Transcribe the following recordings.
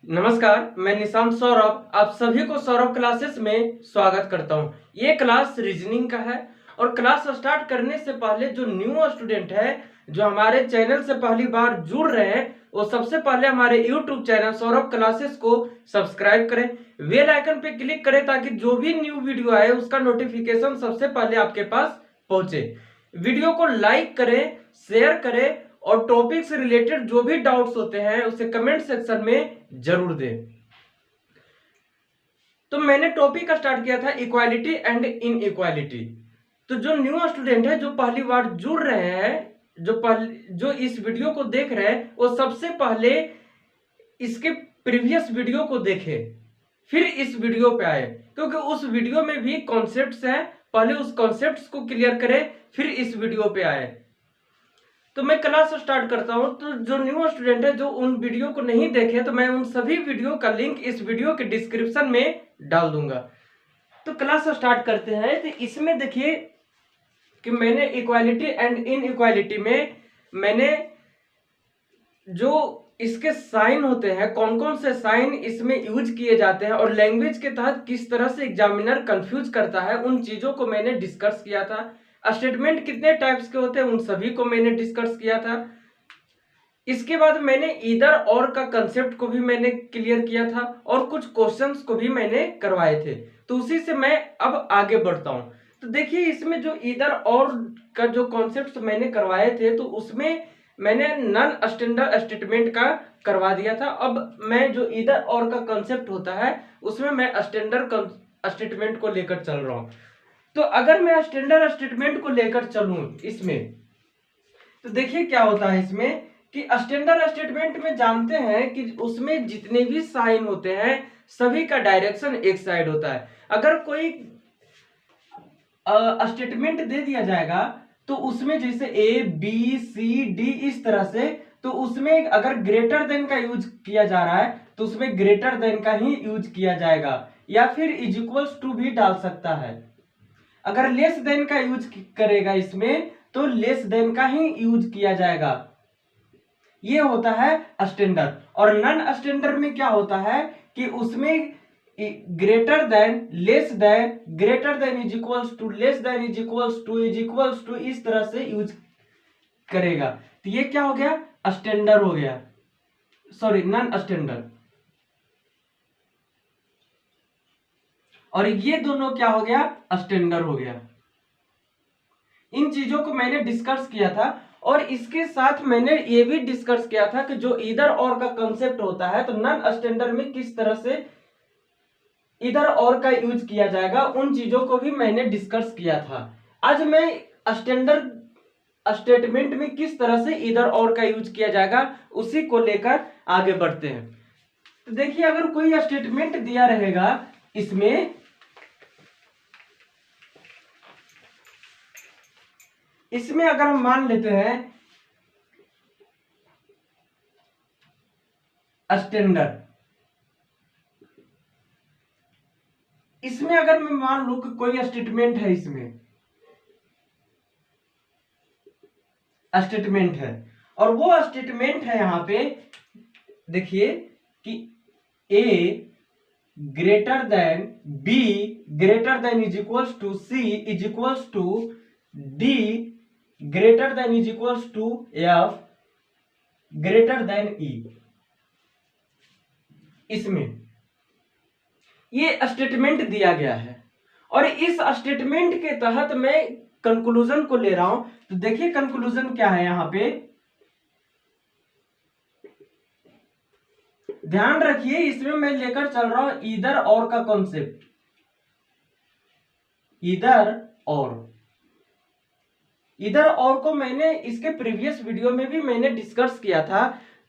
नमस्कार, मैं निशांत सौरभ आप सभी को सौरभ क्लासेस में स्वागत करता हूं। ये क्लास रीजनिंग का है और क्लास स्टार्ट करने से पहले जो न्यू स्टूडेंट है जो हमारे चैनल से पहली बार जुड़ रहे हैं वो सबसे पहले हमारे यूट्यूब चैनल सौरभ क्लासेस को सब्सक्राइब करें, बेल आइकन पे क्लिक करें ताकि जो भी न्यू वीडियो आए उसका नोटिफिकेशन सबसे पहले आपके पास पहुंचे। वीडियो को लाइक करें, शेयर करें और टॉपिक से रिलेटेड जो भी डाउट्स होते हैं उसे कमेंट सेक्शन में जरूर दें। तो मैंने टॉपिक स्टार्ट किया था इक्वालिटी एंड इनइक्वालिटी। तो जो न्यू स्टूडेंट है जो पहली बार जुड़ रहे हैं जो इस वीडियो को देख रहे हैं वो सबसे पहले इसके प्रीवियस वीडियो को देखें फिर इस वीडियो पे आए, क्योंकि उस वीडियो में भी कॉन्सेप्ट्स हैं। पहले उस कॉन्सेप्ट्स को क्लियर करें फिर इस वीडियो पे आए। तो मैं क्लास स्टार्ट करता हूं। तो जो न्यू स्टूडेंट है जो उन वीडियो को नहीं देखे तो मैं उन सभी वीडियो का लिंक इस वीडियो के डिस्क्रिप्शन में डाल दूंगा। तो क्लास स्टार्ट करते हैं। तो इसमें देखिए कि मैंने इक्वालिटी एंड इनइक्वालिटी में मैंने जो इसके साइन होते हैं कौन कौन से साइन इसमें यूज किए जाते हैं और लैंग्वेज के तहत किस तरह से एग्जामिनर कंफ्यूज करता है उन चीजों को मैंने डिस्कस किया था। स्टेटमेंट कितने टाइप्स के होते हैं उन सभी को मैंने डिस्कस किया था। इसके बाद मैंने ईदर और का कंसेप्ट को भी मैंने क्लियर किया था और कुछ क्वेश्चंस को भी मैंने करवाए थे। तो उसी से मैं अब आगे बढ़ता हूं। तो देखिए इसमें जो ईदर और का जो कॉन्सेप्ट मैंने करवाए थे तो उसमें मैंने नॉन स्टैंडर्ड स्टेटमेंट का करवा दिया था। अब मैं जो ईदर और का कंसेप्ट होता है उसमें मैं स्टैंडर्ड स्टेटमेंट को लेकर चल रहा हूं। तो अगर मैं स्टैंडर्ड स्टेटमेंट को लेकर चलूं इसमें तो देखिए क्या होता है इसमें कि स्टैंडर्ड स्टेटमेंट में जानते हैं कि उसमें जितने भी साइन होते हैं सभी का डायरेक्शन एक साइड होता है। अगर कोई स्टेटमेंट दे दिया जाएगा तो उसमें जैसे ए बी सी डी इस तरह से, तो उसमें अगर ग्रेटर देन का यूज किया जा रहा है तो उसमें ग्रेटर देन का ही यूज किया जाएगा या फिर इज इक्वल्स टू भी डाल सकता है। अगर लेस देन का यूज करेगा इसमें तो लेस देन का ही यूज किया जाएगा। ये होता है स्टैंडर्ड। और नॉन स्टैंडर्ड में क्या होता है कि उसमें greater than less than greater than is equals to less than is equals to is equals to इस तरह से यूज करेगा। तो ये क्या हो गया स्टैंडर्ड हो गया, सॉरी नॉन स्टैंडर्ड। और ये दोनों क्या हो गया स्टैंडर्ड हो गया। इन चीजों को मैंने डिस्कस किया था और इसके साथ मैंने ये भी डिस्कस किया था कि जो इधर और का कंसेप्ट होता है तो नॉन स्टैंडर्ड में किस तरह से इधर और का यूज किया जाएगा उन चीजों को भी मैंने डिस्कस किया था। आज मैं स्टैंडर्ड स्टेटमेंट में किस तरह से इधर और का यूज किया जाएगा उसी को लेकर आगे बढ़ते हैं। तो देखिए अगर कोई स्टेटमेंट दिया रहेगा इसमें अगर हम मान लेते हैं स्टैंडर्ड, इसमें अगर मैं मान लूं कि कोई स्टेटमेंट है इसमें स्टेटमेंट है और वो स्टेटमेंट है यहां पे देखिए कि A greater than B greater than is equals to C is equals to D greater than is equals to F greater than E. इसमें ये स्टेटमेंट दिया गया है और इस स्टेटमेंट के तहत मैं कंक्लूजन को ले रहा हूं। तो देखिए कंक्लूजन क्या है यहां पे, ध्यान रखिए इसमें मैं लेकर चल रहा हूं इधर और का कॉन्सेप्ट। इधर और को मैंने इसके प्रीवियस वीडियो में भी मैंने डिस्कस किया था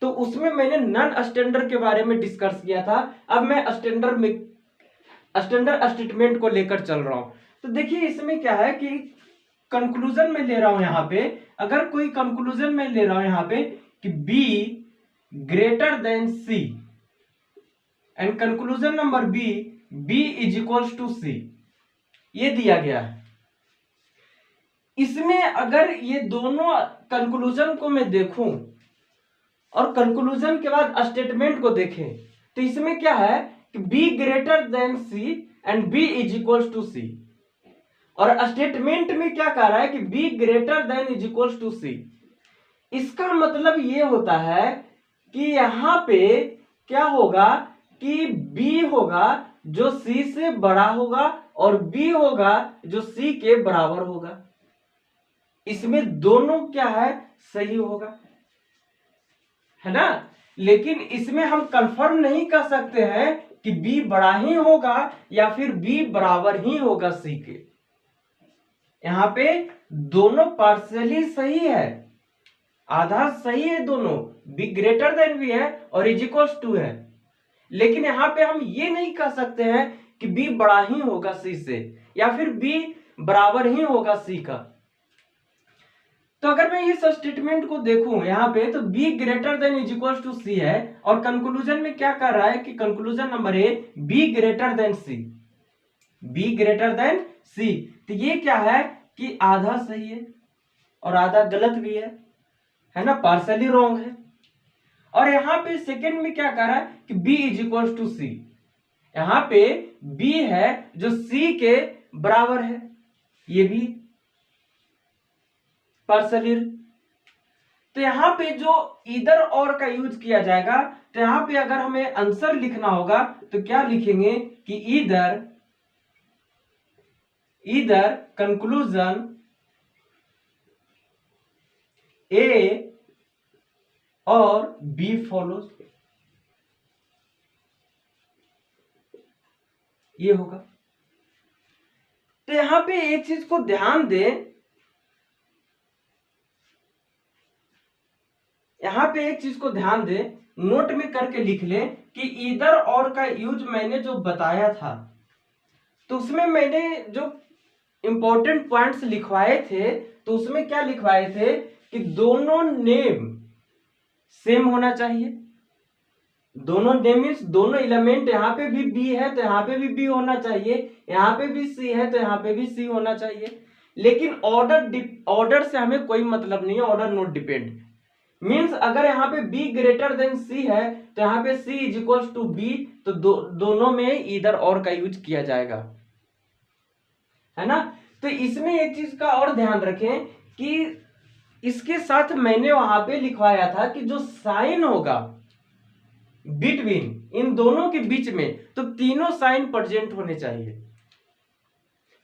तो उसमें मैंने नॉन स्टैंडर्ड के बारे में डिस्कस किया था। अब मैं स्टैंडर्ड स्टेटमेंट को लेकर चल रहा हूं। तो देखिए इसमें क्या है कि कंक्लूजन में ले रहा हूं यहां पे, अगर कोई कंक्लूजन में ले रहा हूं यहां पे कि B greater than C and conclusion number B is equals to C, ये दिया गया है। इसमें अगर ये दोनों कंक्लूजन को मैं देखूं और कंक्लूजन के बाद स्टेटमेंट को देखें तो इसमें क्या है कि B greater than C and B is equal to C, और स्टेटमेंट में क्या कह रहा है कि B greater than is equal to C. इसका मतलब ये होता है कि यहां पे क्या होगा कि बी होगा जो सी से बड़ा होगा और बी होगा जो सी के बराबर होगा। इसमें दोनों क्या है, सही होगा, है ना। लेकिन इसमें हम कंफर्म नहीं कर सकते हैं कि बी बड़ा ही होगा या फिर बी बराबर ही होगा सी के। यहां पे दोनों पार्शियली सही है, आधा सही है दोनों, बी ग्रेटर देन बी है और इज इक्वल टू है। लेकिन यहां पे हम ये नहीं कह सकते हैं कि बी बड़ा ही होगा सी से या फिर बी बराबर ही होगा सी का। तो अगर मैं इस स्टेटमेंट को देखूं यहां पे, तो B greater than is equal to C है, और कंक्लूजन में क्या कर रहा है कि conclusion number A B greater than C, B greater than C. तो ये क्या है कि आधा सही है और आधा गलत भी है ना, पार्शियली रॉन्ग है। और यहां पे सेकंड में क्या कर रहा है कि b इज इक्वल टू सी, यहां पे b है जो c के बराबर है, ये भी पार्शियली। तो यहां पे जो इधर और का यूज किया जाएगा, तो यहां पे अगर हमें आंसर लिखना होगा तो क्या लिखेंगे कि इधर कंक्लूजन ए और बी फॉलोज, ये होगा। तो यहां पे एक चीज को ध्यान दें, यहां पे एक चीज को ध्यान दें, नोट में करके लिख लें कि इधर और का यूज मैंने जो बताया था, तो उसमें मैंने जो इंपॉर्टेंट पॉइंट्स लिखवाए थे, तो उसमें क्या लिखवाए थे कि दोनों नेम सेम होना चाहिए। दोनों नेम मीन्स दोनों एलिमेंट, यहां पे भी बी है तो यहां पे भी बी होना चाहिए, यहां पे भी सी है तो यहां पे भी सी होना चाहिए। लेकिन ऑर्डर से हमें कोई मतलब नहीं है, ऑर्डर नॉट डिपेंड। मीन्स अगर यहाँ पे b ग्रेटर देन c है तो यहाँ पे c is equal to B, तो दोनों में इधर और का यूज किया जाएगा, है ना। तो इसमें एक चीज का और ध्यान रखें कि इसके साथ मैंने वहां पे लिखवाया था कि जो साइन होगा बिटवीन इन दोनों के बीच में, तो तीनों साइन प्रेजेंट होने चाहिए।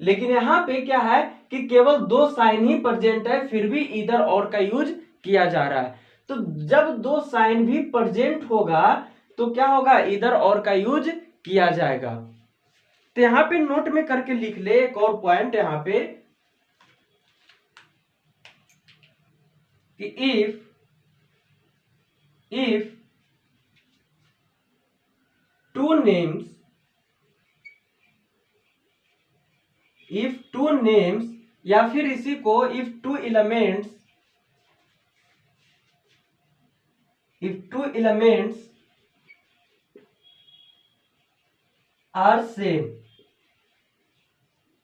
लेकिन यहां पे क्या है कि केवल दो साइन ही प्रेजेंट है, फिर भी इधर और का यूज किया जा रहा है। तो जब दो साइन भी प्रेजेंट होगा तो क्या होगा, इधर और का यूज किया जाएगा। तो यहां पे नोट में करके लिख ले एक और पॉइंट यहां पे कि इफ टू नेम्स या फिर इसी को if two elements are same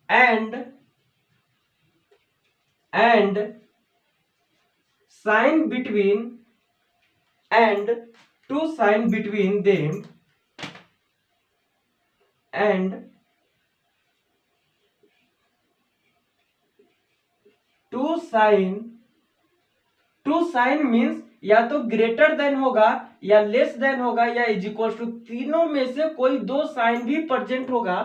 and sign between and two sign between them and two sign means या तो ग्रेटर देन होगा या लेस देन होगा या इज इक्वल टू, तीनों में से कोई दो साइन भी प्रेजेंट होगा।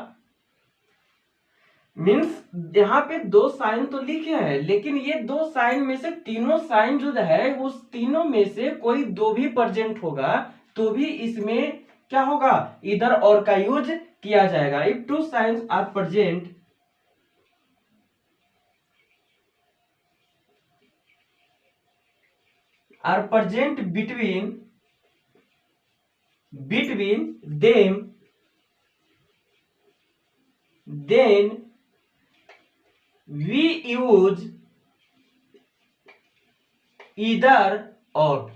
मीन्स यहाँ पे दो साइन तो लिखे हैं, लेकिन ये दो साइन में से तीनों साइन जो है उस तीनों में से कोई दो भी प्रेजेंट होगा, तो भी इसमें क्या होगा, इधर और का यूज किया जाएगा। If two signs are present between them, then we use either or।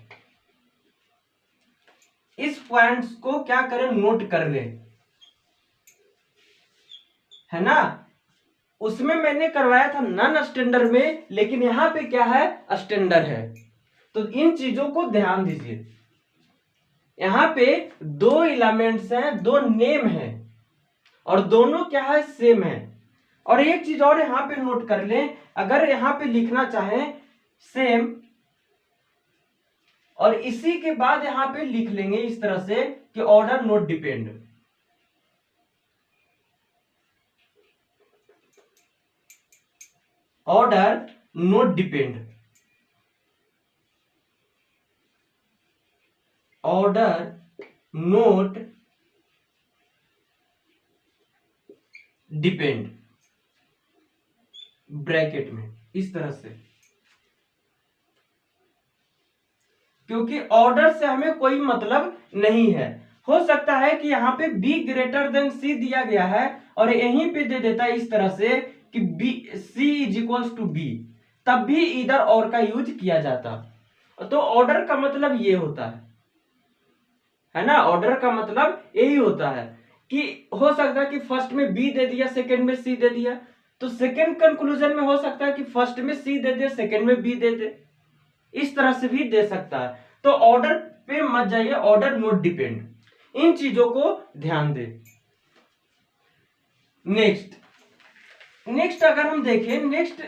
इस पॉइंट्स को क्या करें, नोट कर लें, है ना। उसमें मैंने करवाया था नॉन स्टैंडर्ड में, लेकिन यहां पे क्या है, स्टैंडर्ड है। तो इन चीजों को ध्यान दीजिए, यहाँ पे दो एलिमेंट्स हैं, दो नेम हैं और दोनों क्या है, सेम है। और एक चीज और यहाँ पे नोट कर लें, अगर यहाँ पे लिखना चाहें सेम और इसी के बाद यहां पे लिख लेंगे इस तरह से कि order note depend. Order note depend, order note depend bracket में इस तरह से, क्योंकि ऑर्डर से हमें कोई मतलब नहीं है। हो सकता है कि यहाँ पे b ग्रेटर देन c दिया गया है और यहीं पे दे देता है इस तरह से कि b c is equals to b, तब भी इधर और का यूज किया जाता। तो ऑर्डर का मतलब ये होता है ना, ऑर्डर का मतलब यही होता है कि हो सकता है कि फर्स्ट में b दे दिया, सेकंड में c दे दिया, तो सेकंड कंक्लूजन में हो सकता है कि फर्स्ट में c दे दे, सेकंड में b दे दे, इस तरह से भी दे सकता है। तो ऑर्डर पे मत जाइए, ऑर्डर नोट डिपेंड, इन चीजों को ध्यान दे। नेक्स्ट अगर हम देखें, नेक्स्ट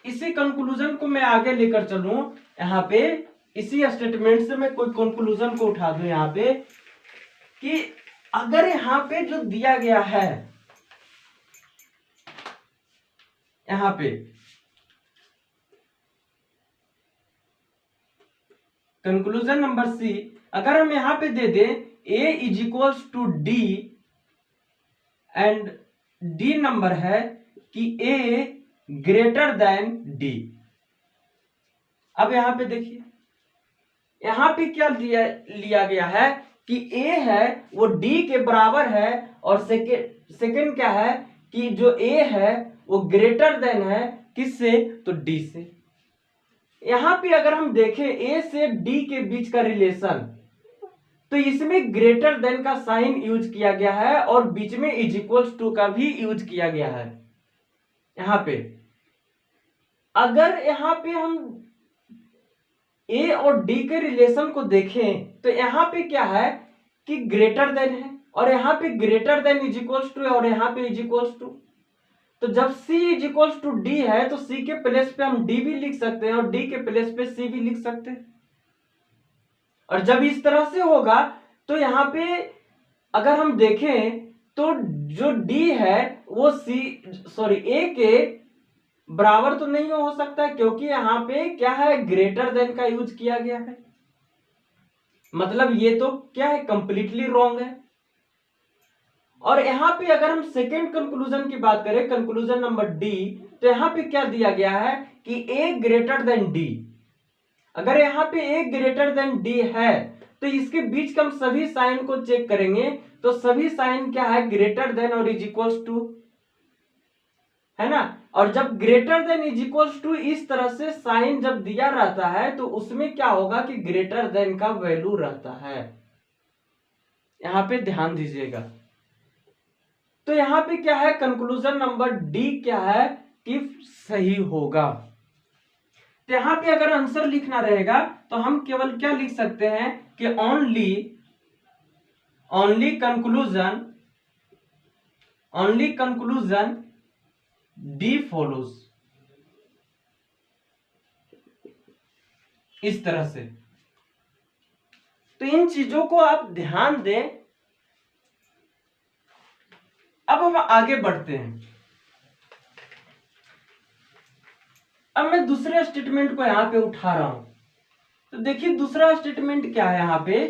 इसी कंक्लूजन को मैं आगे लेकर चलूं, यहां पे इसी स्टेटमेंट से मैं कोई कंक्लूजन को उठा दूं यहां पे कि अगर यहां पे जो दिया गया है, यहां पे कंक्लूजन नंबर सी, अगर हम यहां पे दे दें a is equals to D and D number है कि a ग्रेटर देन d। अब यहां पे देखिए, यहां पे क्या लिया गया है कि a है वो d के बराबर है और सेकेंड क्या है कि जो a है वो ग्रेटर देन है किससे, तो d से। यहां पे अगर हम देखें a से d के बीच का रिलेशन, तो इसमें ग्रेटर देन का साइन यूज किया गया है और बीच में इज इक्वल्स टू का भी यूज किया गया है। यहां पे अगर यहां पे हम a और d के रिलेशन को देखें तो यहां पे क्या है कि ग्रेटर देन है और यहां पे greater than is equals to और यहां पे इज इक्वल्स टू। तो जब c is equals to d है तो c के प्लेस पे हम d भी लिख सकते हैं और d के प्लेस पे c भी लिख सकते हैं। और जब इस तरह से होगा तो यहां पे अगर हम देखें तो जो d है वो a के बराबर तो नहीं हो सकता, क्योंकि यहां पे क्या है, ग्रेटर देन का यूज किया गया है। मतलब ये तो क्या है, कंप्लीटली रॉन्ग है। और यहां पे अगर हम सेकेंड कंक्लूजन की बात करें, कंक्लूजन नंबर डी, तो यहां पे क्या दिया गया है कि a ग्रेटर देन d। अगर यहां पे a ग्रेटर देन d है तो इसके बीच का हम सभी साइन को चेक करेंगे तो सभी साइन क्या है, ग्रेटर देन और इज इक्वल्स टू, है ना। और जब greater than is equals to इस तरह से साइन जब दिया रहता है तो उसमें क्या होगा कि ग्रेटर देन का वैल्यू रहता है। यहां पे ध्यान दीजिएगा। तो यहां पे क्या है, कंक्लूजन नंबर डी क्या है कि सही होगा। तो यहां पे अगर आंसर लिखना रहेगा तो हम केवल क्या लिख सकते हैं कि ओनली कंक्लूजन डी फॉलोज, इस तरह से। तो इन चीजों को आप ध्यान दें। अब हम आगे बढ़ते हैं। अब मैं दूसरे स्टेटमेंट को यहां पे उठा रहा हूं। तो देखिए दूसरा स्टेटमेंट क्या है यहां पे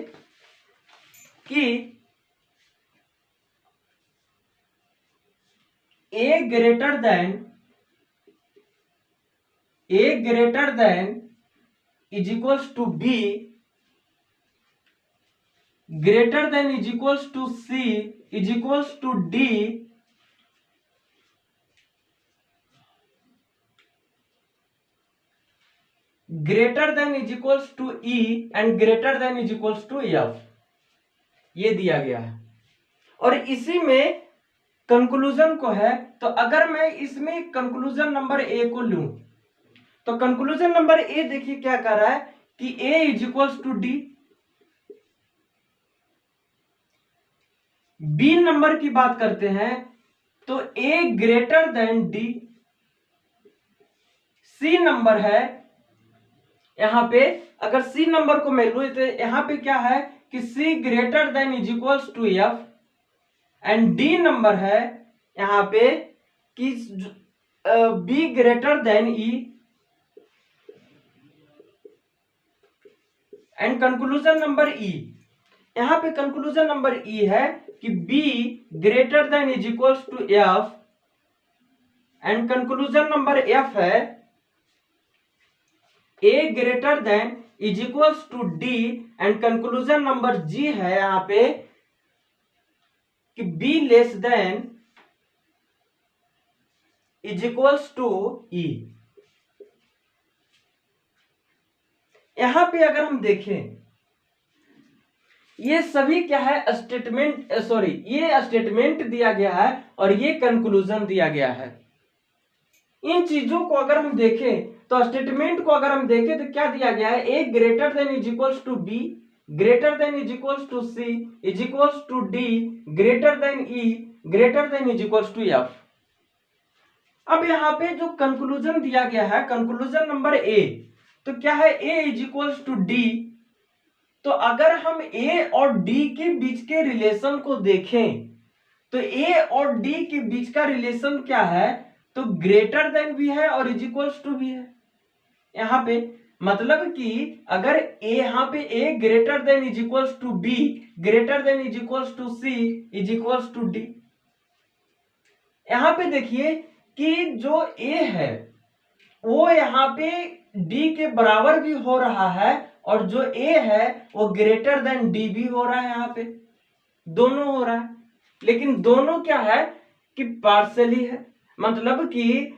कि a greater than is equals to b greater than is equals to c is equals to d greater than is equals to e and greater than is equals to f, ये दिया गया है। और इसी में कंक्लूजन को है, तो अगर मैं इसमें कंक्लूजन नंबर ए को लूं तो कंक्लूजन नंबर ए देखिए क्या कर रहा है कि a is equals to D. B number की बात करते हैं तो A greater than D. C number है यहां पे, अगर सी नंबर को मैं लूं तो यहां पे क्या है कि C greater than is equals to F, and D number है यहां पे कि B greater than E, and conclusion number E. यहां पे कंक्लूजन नंबर ई है कि B greater than is equals to F, and conclusion number F है A greater than is equals to D, and conclusion number G है यहां पे कि B less than is equals to E. यहां पे अगर हम देखें ये सभी क्या है स्टेटमेंट, सॉरी ये स्टेटमेंट दिया गया है और ये कंक्लूजन दिया गया है। इन चीजों को अगर हम देखें तो स्टेटमेंट को अगर हम देखें तो क्या दिया गया है, A greater than is equals to B, greater than is equals to C, is equals to D, greater than E, greater than is equals to F. अब यहां पे जो कंक्लूजन दिया गया है, कंक्लूजन नंबर ए, तो क्या है ए इज इक्वल्स टू डी। तो अगर हम ए और डी के बीच के रिलेशन को देखें तो ए और डी के बीच का रिलेशन क्या है, तो ग्रेटर देन भी है और इज इक्वल्स टू भी है। यहां पे मतलब कि अगर ए यहां पे A greater than is equals to B, greater than is equals to C, is equals to D. यहां पे देखिए कि जो ए है वो यहां पे डी के बराबर भी हो रहा है और जो ए है वो ग्रेटर देन डी भी हो रहा है, यहां पे दोनों हो रहा है। लेकिन दोनों क्या है कि पार्शियली है, मतलब कि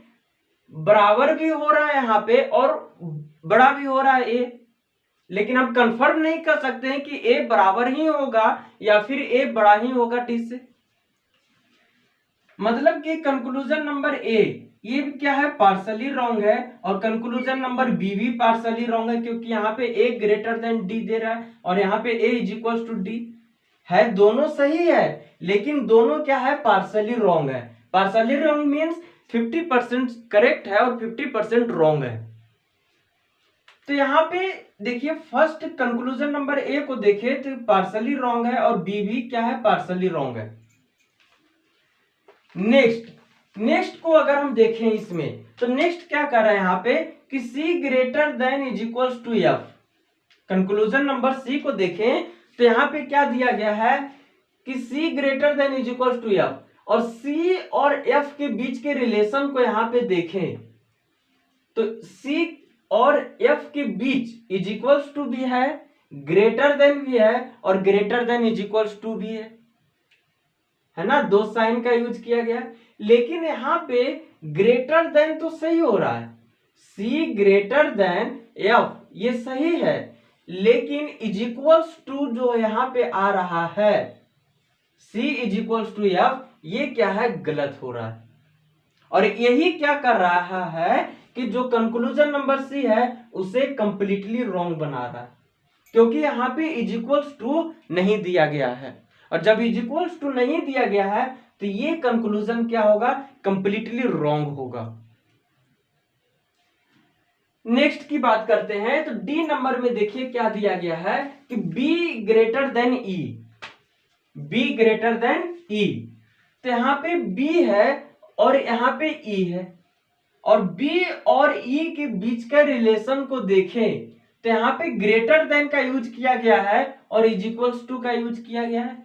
बराबर भी हो रहा है यहां पे और बड़ा भी हो रहा है ए, लेकिन हम कंफर्म नहीं कर सकते हैं कि ए बराबर ही होगा या फिर ए बड़ा ही होगा डी से। मतलब कि कंक्लूजन नंबर ए ये भी क्या है पार्शियली रॉन्ग है, और कंक्लूजन नंबर बी भी पार्शियली रॉन्ग है, क्योंकि यहाँ पे ए ग्रेटर देन डी दे रहा है और यहाँ पे ए इज इक्वल टू डी है। दोनों सही है लेकिन दोनों क्या है पार्शियली रॉन्ग है। पार्शियली रॉन्ग मीन्स 50% करेक्ट है और 50% रॉन्ग है। तो यहाँ पे देखिए फर्स्ट कंक्लूजन नंबर ए को देखे तो पार्शियली रॉन्ग है और बी भी क्या है पार्शियली रॉन्ग है। नेक्स्ट को अगर हम देखें इसमें तो नेक्स्ट क्या कर रहा है यहाँ पे कि C greater than is equals to F. Conclusion number C को देखें तो यहाँ पे क्या दिया गया है कि C greater than is equals to F, और C और F के बीच के रिलेशन को यहाँ पे देखें तो C और F के बीच इज इक्वल्स टू भी है, ग्रेटर देन भी है और greater than is equals to भी है ना, दो साइन का यूज किया गया। लेकिन यहां पे ग्रेटर देन तो सही हो रहा है, C ग्रेटर देन F ये सही है, लेकिन इज इक्वल्स टू जो यहां पे आ रहा है C is equals to F ये क्या है गलत हो रहा है। और यही क्या कर रहा है कि जो कंक्लूजन नंबर सी है उसे कंप्लीटली रॉन्ग बना रहा है, क्योंकि यहां पे इज इक्वल्स टू नहीं दिया गया है, और जब इज इक्वल्स टू नहीं दिया गया है तो ये कंक्लूजन क्या होगा कंप्लीटली रॉन्ग होगा। नेक्स्ट की बात करते हैं तो डी नंबर में देखिए क्या दिया गया है कि B greater than E, B greater than E. तो यहां पे बी है और यहां पे ई है, और बी और ई के बीच का रिलेशन को देखें तो यहां पे ग्रेटर देन का यूज किया गया है और इज इक्वल्स टू का यूज किया गया है।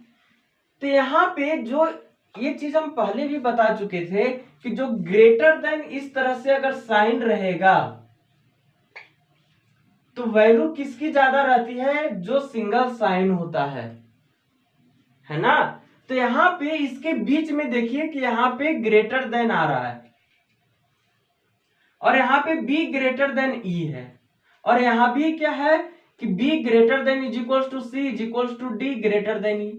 तो यहां पे जो ये चीज हम पहले भी बता चुके थे कि जो ग्रेटर देन इस तरह से अगर साइन रहेगा तो वैल्यू किसकी ज्यादा रहती है, जो सिंगल साइन होता है ना। तो यहां पे इसके बीच में देखिए कि यहां पे ग्रेटर देन आ रहा है और यहां पे बी ग्रेटर देन ई है, और यहां भी क्या है कि B greater than is equals to C is equals to D greater than E.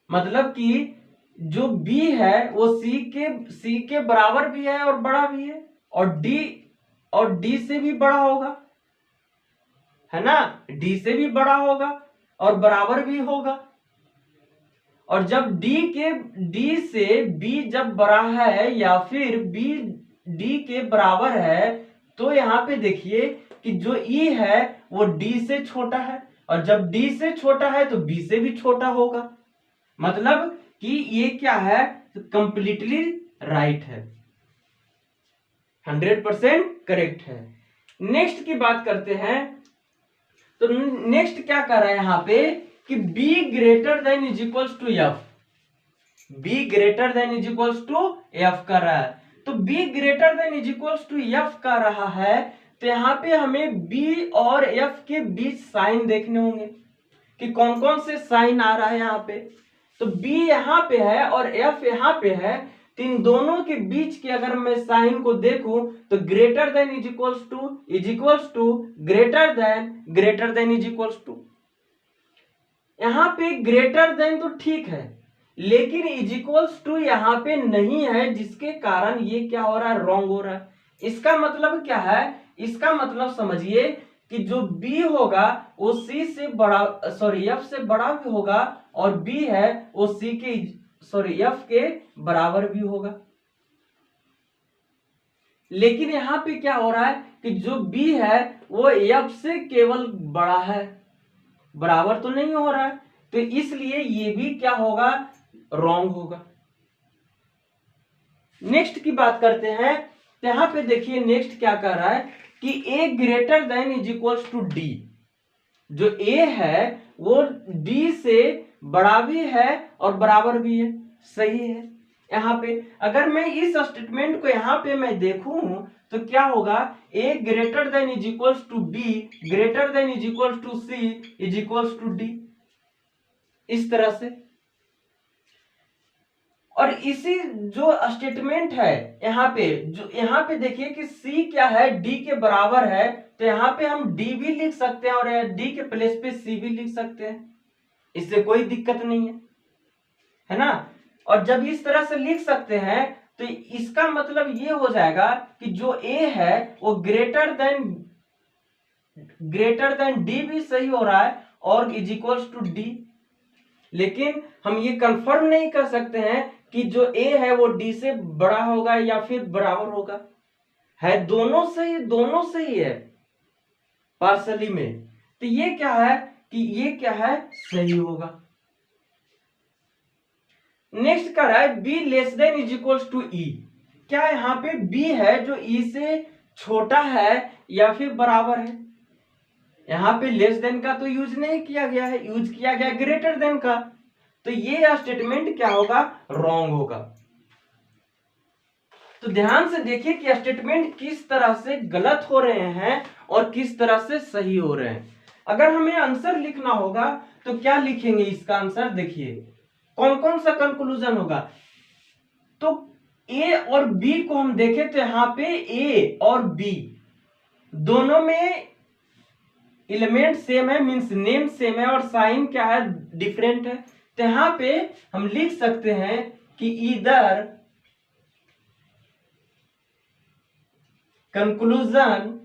मतलब कि जो B है वो C के बराबर भी है और बड़ा भी है, और D से भी बड़ा होगा, है ना, D से भी बड़ा होगा और बराबर भी होगा। और जब डी से बी जब बड़ा है या फिर बी डी के बराबर है, तो यहाँ पे देखिए कि जो ई है वो डी से छोटा है, और जब डी से छोटा है तो बी से भी छोटा होगा। मतलब कि ये क्या है, कंप्लीटली राइट है, 100% करेक्ट है। नेक्स्ट की बात करते हैं, तो नेक्स्ट क्या कर रहा है यहाँ पे कि b greater than is equals to F, b greater than is equals to F कर रहा है। तो b greater than is equals to F कर रहा है, तो यहाँ पे हमें b और f के बीच साइन देखने होंगे कि कौन कौन से साइन आ रहा है यहाँ पे। तो b यहाँ पे है और f यहाँ पे है, तो इन दोनों के बीच के अगर मैं साइन को देखूं तो greater than is equals to greater than is equals to. यहाँ पे ग्रेटर देन तो ठीक है, लेकिन इज इक्वल्स टू यहाँ पे नहीं है, जिसके कारण ये क्या हो रहा है, रॉन्ग हो रहा है। इसका मतलब क्या है, इसका मतलब समझिए कि जो b होगा वो c से बड़ा f से बड़ा भी होगा, और b है वो f के बराबर भी होगा। लेकिन यहाँ पे क्या हो रहा है कि जो b है वो f से केवल बड़ा है, बराबर तो नहीं हो रहा है, तो इसलिए ये भी क्या होगा, रॉन्ग होगा। नेक्स्ट की बात करते हैं, तो यहाँ पे देखिए नेक्स्ट क्या कर रहा है कि a greater than is equals to D. जो a है वो d से बड़ा भी है और बराबर भी है, सही है। यहाँ पे अगर मैं इस स्टेटमेंट को यहाँ पे मैं देखूं तो क्या होगा, a greater than is equals to b greater than is equals to c is equals to d, इस तरह से। और इसी जो स्टेटमेंट है यहाँ पे, जो यहाँ पे देखिए कि c क्या है, d के बराबर है, तो यहाँ पे हम d भी लिख सकते हैं और d के प्लेस पे c भी लिख सकते हैं, इससे कोई दिक्कत नहीं है ना। और जब इस तरह से लिख सकते हैं तो इसका मतलब ये हो जाएगा कि जो a है वो ग्रेटर देन d भी सही हो रहा है और इज इक्वल्स टू d। लेकिन हम ये कंफर्म नहीं कर सकते हैं कि जो a है वो d से बड़ा होगा या फिर बराबर होगा, है दोनों सही है पार्सली में, तो ये क्या है कि ये क्या है, सही होगा। नेक्स्ट कर रहा है b less than is equals to e। क्या यहाँ पे b है जो e से छोटा है या फिर बराबर है। यहाँ पे लेस देन का तो यूज नहीं किया गया है, यूज किया गया ग्रेटर देन का, तो ये स्टेटमेंट क्या होगा, रॉन्ग होगा। तो ध्यान से देखिए कि स्टेटमेंट किस तरह से गलत हो रहे हैं और किस तरह से सही हो रहे हैं। अगर हमें आंसर लिखना होगा तो क्या लिखेंगे, इसका आंसर देखिए कौन कौन सा कंक्लूजन होगा। तो ए और बी को हम देखें तो यहाँ पे ए और बी दोनों में एलिमेंट सेम है, मींस नेम सेम है, और साइन क्या है, डिफरेंट है। तो यहाँ पे हम लिख सकते हैं कि इधर कंक्लूजन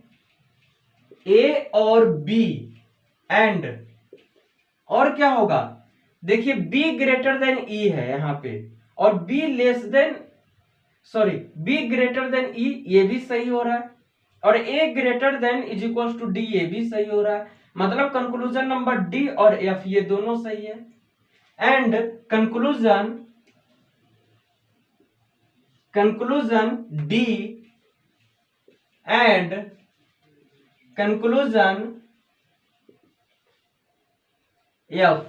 ए और बी एंड, और क्या होगा, देखिए b ग्रेटर देन e है यहाँ पे, और b ग्रेटर देन e, ये भी सही हो रहा है, और a greater than is equals to d, ये भी सही हो रहा है। मतलब कंक्लूजन नंबर d और f ये दोनों सही है। And conclusion d and conclusion f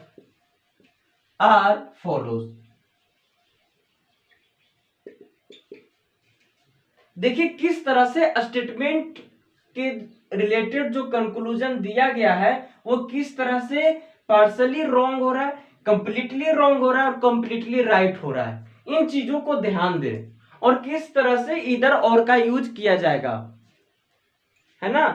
are follows. देखिए किस तरह से स्टेटमेंट के रिलेटेड जो कंक्लूजन दिया गया है वो किस तरह से पार्शली रॉन्ग हो रहा है, कंप्लीटली रॉन्ग हो रहा है और कंप्लीटली राइट हो रहा है। इन चीजों को ध्यान दें और किस तरह से इधर और का यूज किया जाएगा, है ना।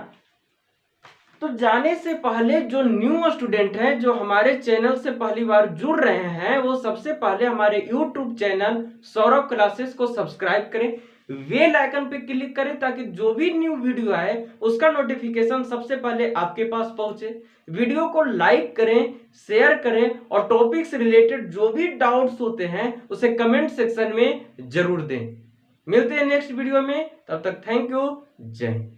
तो जाने से पहले जो न्यू स्टूडेंट हैं जो हमारे चैनल से पहली बार जुड़ रहे हैं, वो सबसे पहले हमारे YouTube चैनल सौरभ क्लासेस को सब्सक्राइब करें, बेल आइकन पे क्लिक करें ताकि जो भी न्यू वीडियो आए उसका नोटिफिकेशन सबसे पहले आपके पास पहुंचे। वीडियो को लाइक करें, शेयर करें और टॉपिक से रिलेटेड जो भी डाउट्स होते हैं उसे कमेंट सेक्शन में जरूर दें। मिलते हैं नेक्स्ट वीडियो में, तब तक थैंक यू, जय हिंद।